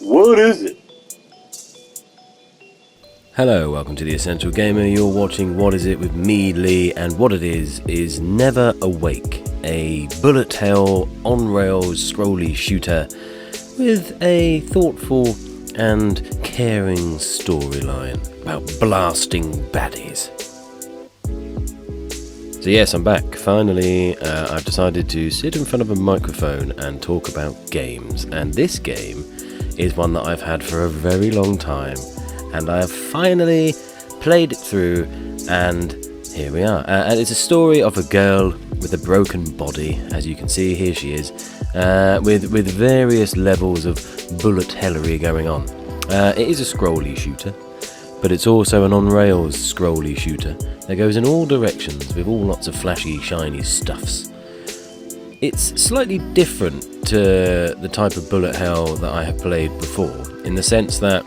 What is it? Hello, welcome to The Essential Gamer. You're watching What Is It with me, Lee, and what it is NeverAwake, a bullet hell, on-rails, scrolly shooter with a thoughtful and caring storyline about blasting baddies. So yes, I'm back. Finally, I've decided to sit in front of a microphone and talk about games, and this game is one that I've had for a very long time, and I have finally played it through, and here we are. And it's a story of a girl with a broken body, as you can see, here she is, with various levels of bullet hellery going on. It is a scrolly shooter, but it's also an on-rails scrolly shooter that goes in all directions with all lots of flashy, shiny stuffs. It's slightly different to the type of bullet hell that I have played before, in the sense that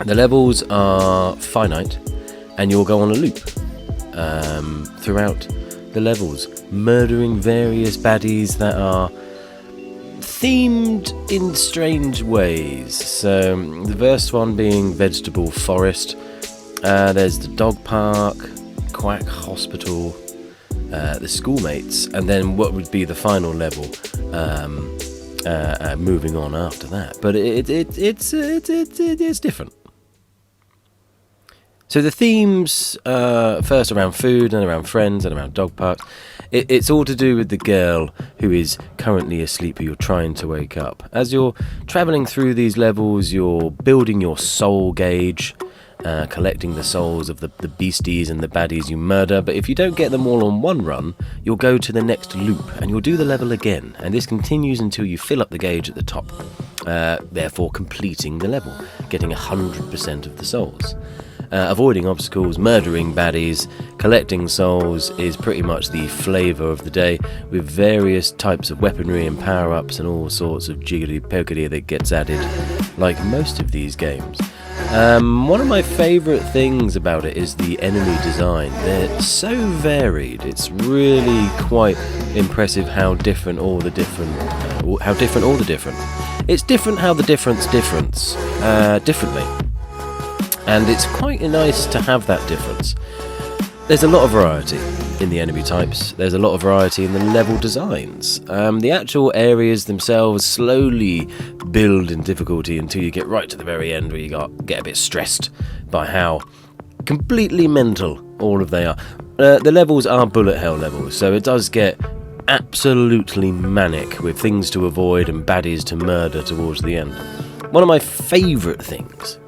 the levels are finite and you'll go on a loop throughout the levels, murdering various baddies that are themed in strange ways. So the first one being Vegetable Forest, there's the dog park, Quack Hospital, the schoolmates, and then what would be the final level, moving on after that. But it's different. So the themes, first around food and around friends and around dog parks. It's all to do with the girl who is currently asleep, who you're trying to wake up. As you're travelling through these levels, you're building your soul gauge, collecting the souls of the beasties and the baddies you murder. But if you don't get them all on one run, you'll go to the next loop and you'll do the level again. And this continues until you fill up the gauge at the top, therefore completing the level, getting 100% of the souls. Avoiding obstacles, murdering baddies, collecting souls is pretty much the flavour of the day, with various types of weaponry and power-ups and all sorts of jiggly-poggly that gets added, like most of these games. One of my favourite things about it is the enemy design. They're so varied. It's really quite impressive how different all the different. It's different how the differently. And it's quite nice to have that difference. There's a lot of variety in the enemy types. There's a lot of variety in the level designs. The actual areas themselves slowly build in difficulty until you get right to the very end, where you get a bit stressed by how completely mental all of they are. The levels are bullet hell levels, so it does get absolutely manic with things to avoid and baddies to murder towards the end. One of my favourite things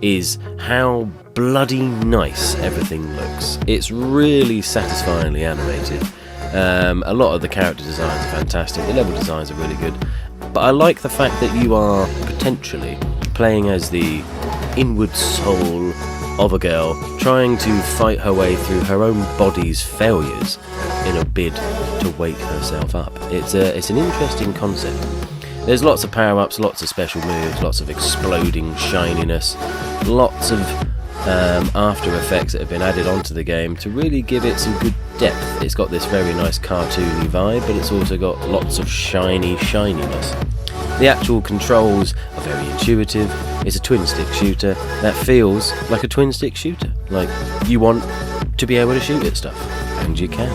is how bloody nice everything looks. It's really satisfyingly animated. A lot of the character designs are fantastic, the level designs are really good, but I like the fact that you are potentially playing as the inward soul of a girl trying to fight her way through her own body's failures in a bid to wake herself up. It's an interesting concept. There's lots of power-ups, lots of special moves, lots of exploding shininess, lots of after effects that have been added onto the game to really give it some good depth. It's got this very nice cartoony vibe, but it's also got lots of shininess. The actual controls are very intuitive. It's a twin-stick shooter that feels like a twin-stick shooter. Like, you want to be able to shoot at stuff, and you can.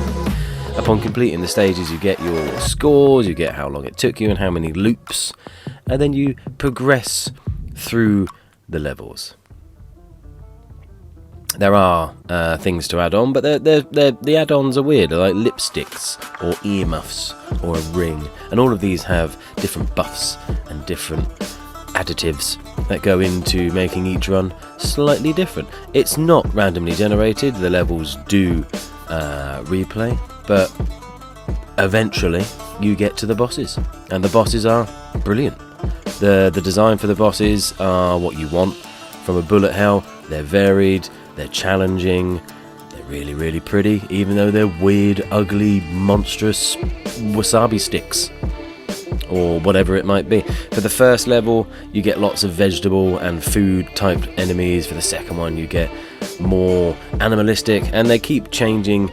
Upon completing the stages, you get your scores, you get how long it took you and how many loops, and then you progress through the levels. There are things to add on, but the add-ons are weird. They're like lipsticks or earmuffs or a ring, and all of these have different buffs and different additives that go into making each run slightly different. It's not randomly generated. The levels do replay, but eventually you get to the bosses, and the bosses are brilliant. The design for the bosses are what you want from a bullet hell. They're varied, they're challenging, they're really, really pretty, even though they're weird, ugly, monstrous wasabi sticks, or whatever it might be. For the first level, you get lots of vegetable and food type enemies. For the second one, you get more animalistic, and they keep changing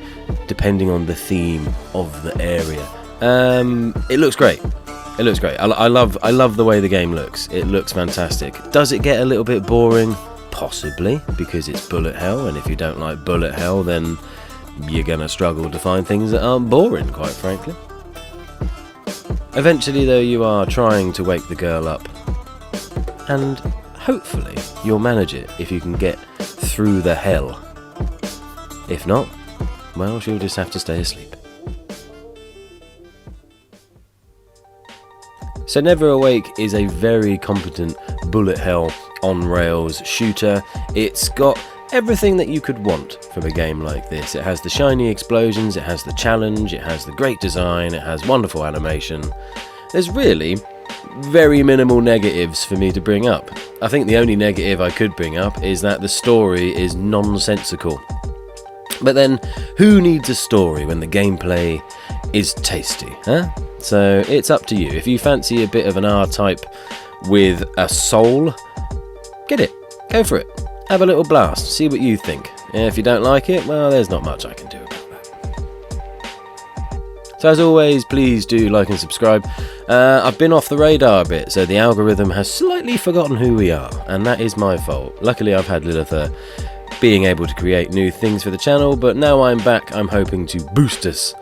depending on the theme of the area. It looks great. It looks great. I love the way the game looks. It looks fantastic. Does it get a little bit boring? Possibly, because it's bullet hell, and if you don't like bullet hell, then you're gonna struggle to find things that aren't boring, quite frankly. Eventually, though, you are trying to wake the girl up, and hopefully you'll manage it if you can get through the hell. If not, well, she'll just have to stay asleep. So NeverAwake is a very competent bullet hell on rails shooter. It's got everything that you could want from a game like this. It has the shiny explosions, it has the challenge, it has the great design, it has wonderful animation. There's really very minimal negatives for me to bring up. I think the only negative I could bring up is that the story is nonsensical. But then, who needs a story when the gameplay is tasty, huh? So it's up to you. If you fancy a bit of an R-type with a soul, get it. Go for it. Have a little blast. See what you think. If you don't like it, well, there's not much I can do about that. So as always, please do like and subscribe. I've been off the radar a bit, so the algorithm has slightly forgotten who we are, and that is my fault. Luckily, I've had Lilith being able to create new things for the channel, but now I'm back, I'm hoping to boost us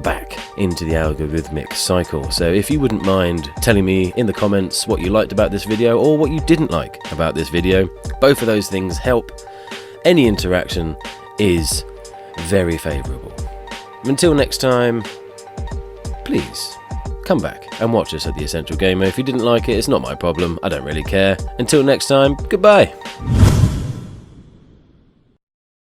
back into the algorithmic cycle. So if you wouldn't mind telling me in the comments what you liked about this video or what you didn't like about this video, both of those things help. Any interaction is very favourable. Until next time, please come back and watch us at The Essential Gamer. If you didn't like it, it's not my problem. I don't really care. Until next time, goodbye.